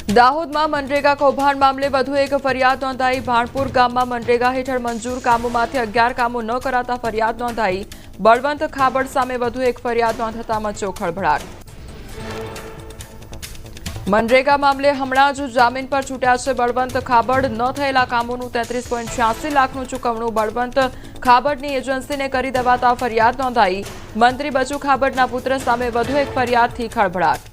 દાહોદમાં મનરેગા કૌભાંડ મામલે વધુ એક ફરિયાદ નોંધાઈ। ભાણપુર ગામમાં મનરેગા હેઠળ મંજૂર કામોમાંથી 11 કામો ન કરાતા ફરિયાદ નોંધાઈ। બળવંત ખાબડ સામે વધુ એક ફરિયાદ નોંધાતા મચ્યો ખળભળાટ। મનરેગા મામલે હમણાં જ જામીન પર છૂટ્યા છે બળવંત ખાબડ। ન થયેલા કામોનું 33.86 લાખનું ચૂકવણું બળવંત ખાબડની એજન્સીને કરી દેવાતા ફરિયાદ નોંધાઈ। મંત્રી બચુ ખાબડના પુત્ર સામે વધુ એક ફરિયાદથી ખળભળાટ।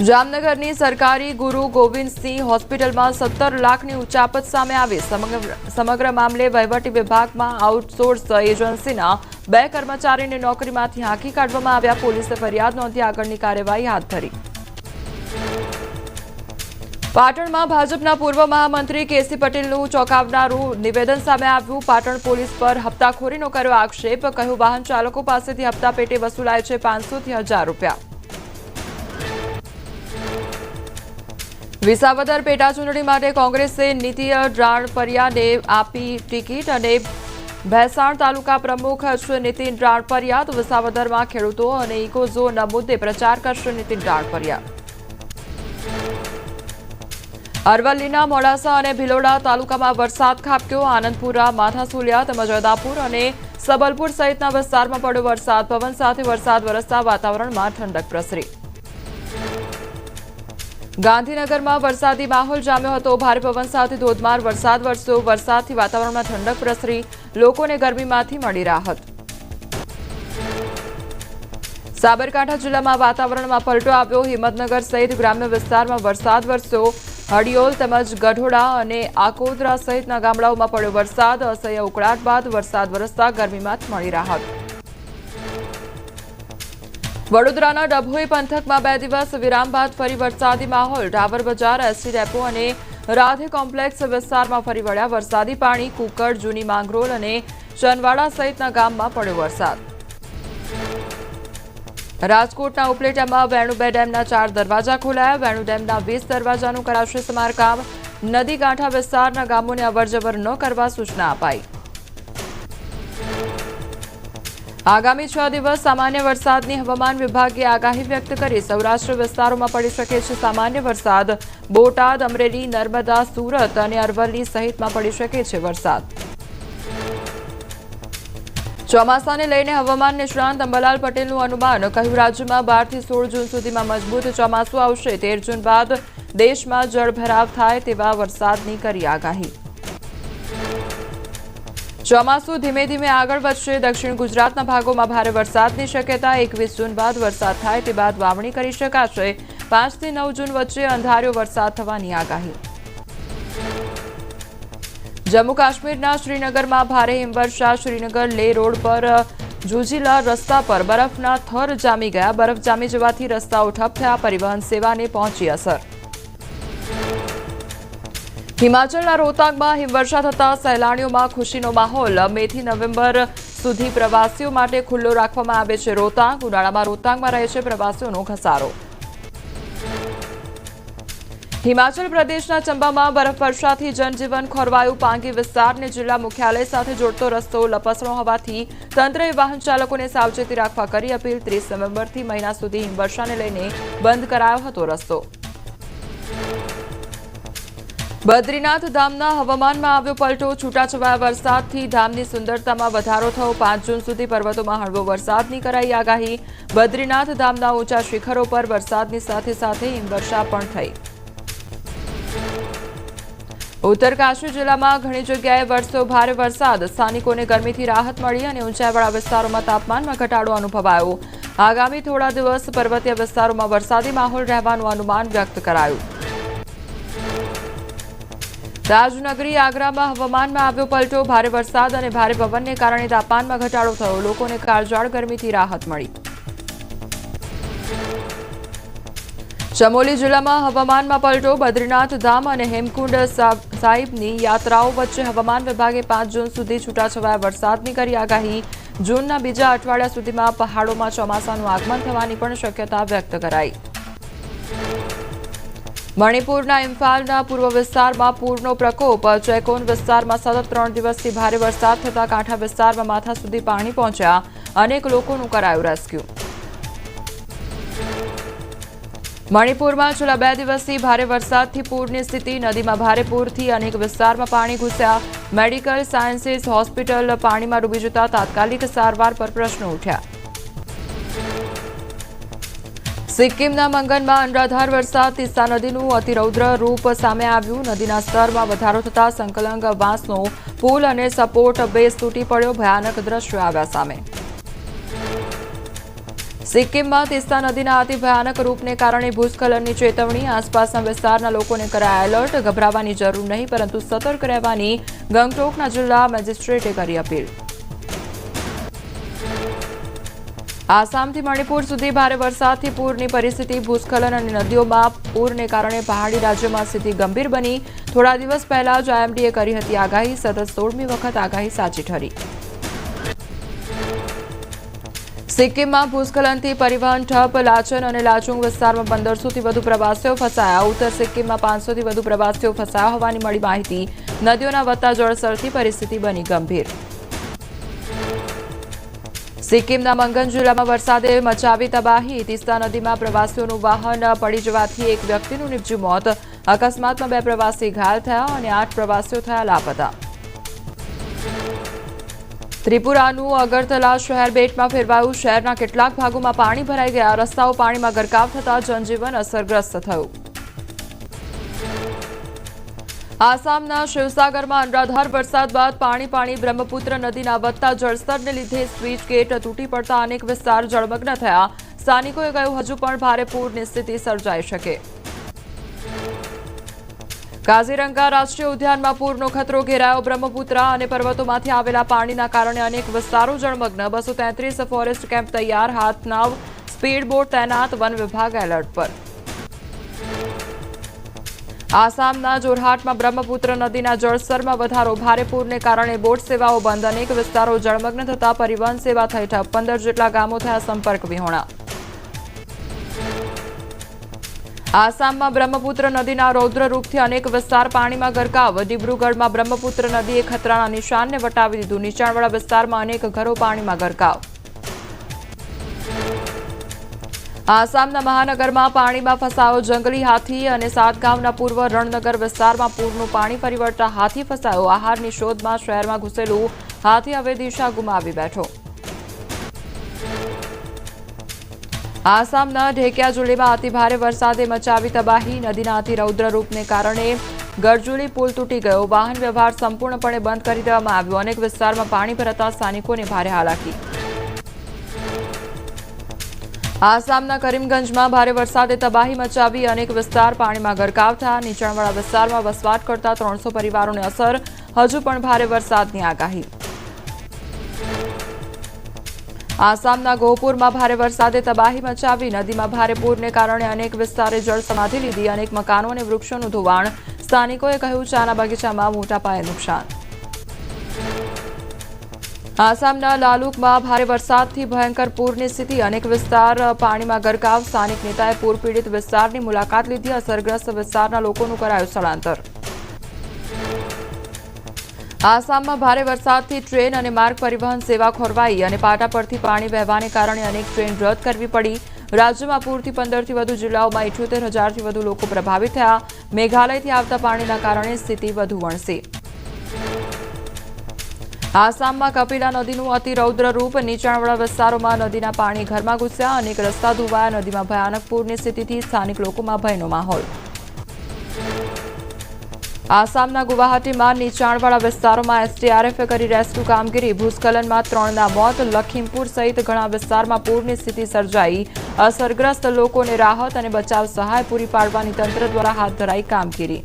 જામનગરની સરકારી ગુરુ ગોવિંદસિંહ હોસ્પિટલમાં 17 લાખની ઉચાપત સામે આવી। સમગ્ર મામલે વહીવટી વિભાગમાં આઉટસોર્સ એજન્સીના 2 કર્મચારીને નોકરીમાંથી હાંકી કાઢવામાં આવ્યા। પોલીસે ફરિયાદ નોંધી આગળની કાર્યવાહી હાથ ધરી। પાટણમાં ભાજપના પૂર્વ મહામંત્રી કેસી પટેલનું ચોંકાવનારું નિવેદન સામે આવ્યું। પાટણ પોલીસ પર હપ્તાખોરીનો કર્યો આક્ષેપ। કહ્યું વાહન ચાલકો પાસેથી હપ્તા પેટે વસૂલાય છે 500 થી 1000 રૂપિયા। વિસાવદર પેટા ચૂંટણી માટે કોંગ્રેસે નીતિ રાણપરિયાને આપી ટિકિટ અને ભેસાણ તાલુકા પ્રમુખ છે નીતિન રાણપરિયા। તો વિસાવદરમાં ખેડૂતો અને ઇકોઝોનના મુદ્દે પ્રચાર કરશે નીતિન રાણપરિયા। અરવલ્લીના મોડાસા અને ભિલોડા તાલુકામાં વરસાદ ખાબક્યો। આનંદપુરા માથાસુલિયા તેમજ અદાપુર અને સબલપુર સહિતના વિસ્તારમાં પડ્યો વરસાદ। પવન સાથે વરસાદ વરસતા વાતાવરણમાં ઠંડક પ્રસરી। ગાંધીનગરમાં વરસાદી માહોલ જામ્યો હતો। ભારે પવન સાથે ધોધમાર વરસાદ વરસ્યો। વરસાદથી વાતાવરણમાં ઠંડક પ્રસરી। લોકોને ગરમીમાંથી મળી રાહત। સાબરકાંઠા જિલ્લામાં વાતાવરણમાં પલટો આવ્યો। હિંમતનગર સહિત ગ્રામ્ય વિસ્તારમાં વરસાદ વરસ્યો। હડિયોલ તેમજ ગઢોડા અને આકોદરા સહિતના ગામડાઓમાં પડ્યો વરસાદ। અસહ્ય ઉકળાટ બાદ વરસાદ વરસતા ગરમીમાંથી મળી રાહત। વડોદરાના ડભોઈ પંથકમાં 2 દિવસ વિરામ બાદ ફરી વરસાદી માહોલ। ટાવર બજાર, એસટી ડેપો અને રાધે કોમ્પ્લેક્સ વિસ્તારમાં ફરી વળ્યા વરસાદી પાણી। કુકડ, જૂની માંગરોળ અને ચનવાડા સહિતના ગામમાં પડ્યો વરસાદ। રાજકોટના ઉપલેટામાં વેણુ 2 ડેમના 4 દરવાજા ખોલાયા। વેણુ ડેમના 20 દરવાજાનું કરાશે સમારકામ। નદી કાંઠા વિસ્તારના ગામોને અવરજવર ન કરવા સૂચના અપાઈ। આગામી 6 દિવસ સામાન્ય વરસાદની હવામાન વિભાગે આગાહી વ્યક્ત કરી। સૌરાષ્ટ્ર વિસ્તારોમાં પડી શકે છે સામાન્ય વરસાદ। બોટાદ, અમરેલી, નર્મદા, સુરત અને અરવલ્લી સહિતમાં પડી શકે છે વરસાદ। ચોમાસાને લઈને હવામાન નિષ્ણાંત અંબાલાલ પટેલનું અનુમાન। કહ્યું રાજ્યમાં 12 થી 16 જૂન સુધીમાં મજબૂત ચોમાસું આવશે। 13 જૂન બાદ દેશમાં જળભરાવ થાય તેવા વરસાદની કરી આગાહી। ચોમાસું ધીમે ધીમે આગળ વધશે। દક્ષિણ ગુજરાતના ભાગોમાં ભારે વરસાદની શક્યતા। 21 જૂન બાદ વરસાદ થાય તે બાદ વાવણી કરી શકાશે। 5 થી 9 જૂન વચ્ચે અંધાર્યો વરસાદ થવાની આગાહી। જમ્મુ કાશ્મીરના શ્રીનગરમાં ભારે હિમવર્ષા। શ્રીનગર લેહ રોડ પર જુજીલા રસ્તા પર બરફના થર જામી ગયા। બરફ જામી જવાથી રસ્તાઓ ઠપ થયા। પરિવહન સેવાને પહોંચી અસર। હિમાચલના રોહતાંગમાં હિમવર્ષા થતા સહેલાણીઓમાં ખુશીનો માહોલ। મે થી નવેમ્બર સુધી પ્રવાસીઓ માટે ખુલ્લો રાખવામાં આવે છે રોહતાંગ। ઉનાળામાં રોહતાંગમાં રહે છે પ્રવાસીઓનો ઘસારો। હિમાચલ પ્રદેશના ચંબામાં બરફવર્ષાથી જનજીવન ખોરવાયું। પાંગી વિસ્તારને જિલ્લા મુખ્યાલય સાથે જોડતો રસ્તો લપસણો હોવાથી તંત્રએ વાહન ચાલકોને સાવચેતી રાખવા કરી અપીલ। 30 નવેમ્બરથી મહિના સુધી હિમવર્ષાને લઈને બંધ કરાયો હતો રસ્તો। બદ્રીનાથ ધામના હવામાનમાં આવ્યો પલટો। છૂટાછવાયા વરસાદથી ધામની સુંદરતામાં વધારો થયો। 5 જૂન સુધી પર્વતોમાં હળવો વરસાદની કરાઈ આગાહી। બદ્રીનાથ ધામના ઊંચા શિખરો પર વરસાદની સાથે સાથે હિમવર્ષા પણ થઈ। ઉત્તરકાશી જિલ્લામાં ઘણી જગ્યાએ વરસ્યો ભારે વરસાદ। સ્થાનિકોને ગરમીથી રાહત મળી અને ઊંચાઈવાળા વિસ્તારોમાં તાપમાનમાં ઘટાડો અનુભવાયો। આગામી થોડા દિવસ પર્વતીય વિસ્તારોમાં વરસાદી માહોલ રહેવાનું અનુમાન વ્યક્ત કરાયું। રાજનગરી આગ્રામાં હવામાનમાં આવ્યો પલટો। ભારે વરસાદ અને ભારે પવનને કારણે તાપમાનમાં ઘટાડો થયો। લોકોને કાળઝાળ ગરમીથી રાહત મળી। ચમોલી જિલ્લામાં હવામાનમાં પલટો। બદ્રીનાથ ધામ અને હેમકુંડ સાહિબની યાત્રાઓ વચ્ચે હવામાન વિભાગે 5 જૂન સુધી છૂટાછવાયા વરસાદની કરી આગાહી। જૂનના બીજા અઠવાડિયા સુધીમાં પહાડોમાં ચોમાસાનું આગમન થવાની પણ શક્યતા વ્યક્ત કરાઈ। મણિપુરના ઇમ્ફાલના પૂર્વ વિસ્તારમાં પૂરનો પ્રકોપ। ચેકોન વિસ્તારમાં સતત 3 દિવસથી ભારે વરસાદ થતા કાંઠા વિસ્તારમાં માથા સુધી પાણી પહોંચ્યા। અનેક લોકોનું કરાયું રેસ્ક્યુ। મણિપુરમાં છેલ્લા 2 દિવસથી ભારે વરસાદથી પૂરની સ્થિતિ. નદીમાં ભારે પૂરથી અનેક વિસ્તારમાં પાણી ઘૂસ્યા. મેડિકલ સાયન્સીસ હોસ્પિટલ પાણીમાં ડૂબી જતા તાત્કાલિક સારવાર પર પ્રશ્નો ઉઠ્યા. સિક્કિમના મંગનમાં અનરાધાર વરસાદ. તીસ્તા નદીનું અતિરૌદ્ર રૂપ સામે આવ્યું. નદીના સ્તરમાં વધારો થતા સંકલંગ વાંસનો પુલ અને સપોર્ટ બેઝ તૂટી પડ્યો. ભયાનક દ્રશ્યો આવ્યા સામે. સિક્કિમમાં તીસ્તા નદીના અતિ ભયાનક રૂપને કારણે ભૂસ્ખલનની ચેતવણી. આસપાસના વિસ્તારના લોકોને કરાયા એલર્ટ. ગભરાવાની જરૂર નહીં, પરંતુ સતર્ક રહેવાની ગંગટોકના જિલ્લા મેજિસ્ટ્રેટે કરી અપીલ. આસામથી મણિપુર સુધી ભારે વરસાદથી પૂરની પરિસ્થિતિ. ભૂસ્ખલન અને નદીઓમાં પૂરને કારણે પહાડી રાજ્યોમાં સ્થિતિ ગંભીર બની. થોડા દિવસ પહેલા જ IMDએ કરી હતી આગાહી. સતત 16મી વખત આગાહી સાચી ઠરી. સિક્કિમમાં ભૂસ્ખલનથી પરિવહન ઠપ. લાચન અને લાચુંગ વિસ્તારમાં 1500થી વધુ પ્રવાસીઓ ફસાયા. ઉત્તર સિક્કિમમાં 500થી વધુ પ્રવાસીઓ ફસાયા હોવાની મળી માહિતી. નદીઓના વધતા જળસ્તરથી પરિસ્થિતિ બની ગંભીર. સિક્કિમના મંગન જિલ્લામાં વરસાદે મચાવી તબાહી. તીસ્તા નદીમાં પ્રવાસીઓનું વાહન પડી જવાથી એક વ્યક્તિનું નિપજ્યું મોત. અકસ્માતમાં 2 પ્રવાસી ઘાયલ થયા અને 8 પ્રવાસીઓ થયા લાપતા. ત્રિપુરાનું અગરતલા શહેર બેટમાં ફેરવાયું. શહેરના કેટલાક ભાગોમાં પાણી ભરાઈ ગયા. રસ્તાઓ પાણીમાં ગરકાવ થતા જનજીવન અસરગ્રસ્ત થયું. આસામના શિવસાગરમાં અનરાધાર વરસાદ બાદ પાણી. બ્રહ્મપુત્ર નદીના વધતા જળસ્તરને લીધે સ્વિચ ગેટ તૂટી પડતા અનેક વિસ્તાર જળમગ્ન થયા. સ્થાનિકોએ કહ્યું હજુ પણ ભારે પૂરની સ્થિતિ સર્જાઈ શકે. કાઝીરંગા રાષ્ટ્રીય ઉદ્યાનમાં પૂરનો ખતરો ઘેરાયો. બ્રહ્મપુત્ર અને પર્વતોમાંથી આવેલા પાણીના કારણે અનેક વિસ્તારો જળમગ્ન. 233 ફોરેસ્ટ કેમ્પ તૈયાર. હાથનાવ સ્પીડ બોટ તૈનાત. વન વિભાગ એલર્ટ પર. આસામના જોરહાટમાં બ્રહ્મપુત્ર નદીના જળસ્તરમાં વધારો. ભારે પૂરને કારણે બોટ સેવાઓ બંધ. અનેક વિસ્તારો જળમગ્ન થતા પરિવહન સેવા થઈ ઠપ. 15 જેટલા ગામો થયા સંપર્ક વિહોણા. આસામમાં બ્રહ્મપુત્ર નદીના રૌદ્ર રૂપથી અનેક વિસ્તાર પાણીમાં ગરકાવ. દિબ્રુગઢમાં બ્રહ્મપુત્ર નદીએ ખતરાના નિશાનને વટાવી દીધું. નીચાણવાળા વિસ્તારમાં અનેક ઘરો પાણીમાં ગરકાવ. આસામના મહાનગરમાં પાણીમાં ફસાયો જંગલી હાથી. અને સાતગાંવના પૂર્વ રણનગર વિસ્તારમાં પૂરનું પાણી ફરી વળતા હાથી ફસાયો. આહારની શોધમાં શહેરમાં ઘૂસેલું હાથી હવે દિશા ગુમાવી બેઠો. આસામના ઢેકિયાજુલીમાં અતિભારે વરસાદે મચાવી તબાહી. નદીના અતિરૌદ્ર રૂપને કારણે ગરજુલી પુલ તૂટી ગયો. વાહન વ્યવહાર સંપૂર્ણપણે બંધ કરી દેવામાં આવ્યો. અનેક વિસ્તારમાં પાણી ભરાતા સ્થાનિકોને ભારે હાલાકી. આસામના કરીમગંજમાં ભારે વરસાદે તબાહી મચાવી. અનેક વિસ્તાર પાણીમાં ગરકાવ થયા. નીચાણવાળા વિસ્તારમાં વસવાટ કરતા 300 પરિવારોને અસર. હજુ પણ ભારે વરસાદની આગાહી. આસામના ગોહપુરમાં ભારે વરસાદે તબાહી મચાવી. નદીમાં ભારે પૂરને કારણે અનેક વિસ્તારે જળ સમાધિ લીધી. અનેક મકાનો અને વૃક્ષોનું ધોવાણ. સ્થાનિકોએ કહ્યું ચાના બગીચામાં મોટા પાયે નુકસાન. આસામના લાલુકમાં ભારે વરસાદથી ભયંકર પૂરની સ્થિતિ. અનેક વિસ્તાર પાણીમાં ગરકાવ. સ્થાનિક નેતાએ પૂર પીડિત વિસ્તારની મુલાકાત લીધી. અસરગ્રસ્ત વિસ્તારના લોકોનું કરાયું સ્થળાંતર. આસામમાં ભારે વરસાદથી ટ્રેન અને માર્ગ પરિવહન સેવા ખોરવાઈ. અને પાટા પરથી પાણી વહેવાને કારણે અનેક ટ્રેન રદ કરવી પડી. રાજ્યમાં પૂરથી 15થી વધુ જિલ્લાઓમાં 78,000થી વધુ લોકો પ્રભાવિત થયા. મેઘાલયથી આવતા પાણીના કારણે સ્થિતિ વધુ વણસી. આસામમાં કપિલા નદીનું અતિરૌદ્ર રૂપ. નીચાણવાળા વિસ્તારોમાં નદીના પાણી ઘરમાં ઘૂસ્યા. અનેક રસ્તા ધોવાયા. નદીમાં ભયાનક પૂરની સ્થિતિથી સ્થાનિક લોકોમાં ભયનો માહોલ. આસામના ગુવાહાટીમાં નીચાણવાળા વિસ્તારોમાં SDRFએ કરી રેસ્ક્યુ કામગીરી. ભૂસ્ખલનમાં 3ના મોત. લખીમપુર સહિત ઘણા વિસ્તારમાં પૂરની સ્થિતિ સર્જાઈ. અસરગ્રસ્ત લોકોને રાહત અને બચાવ સહાય પૂરી પાડવાની તંત્ર દ્વારા હાથ ધરાઈ કામગીરી.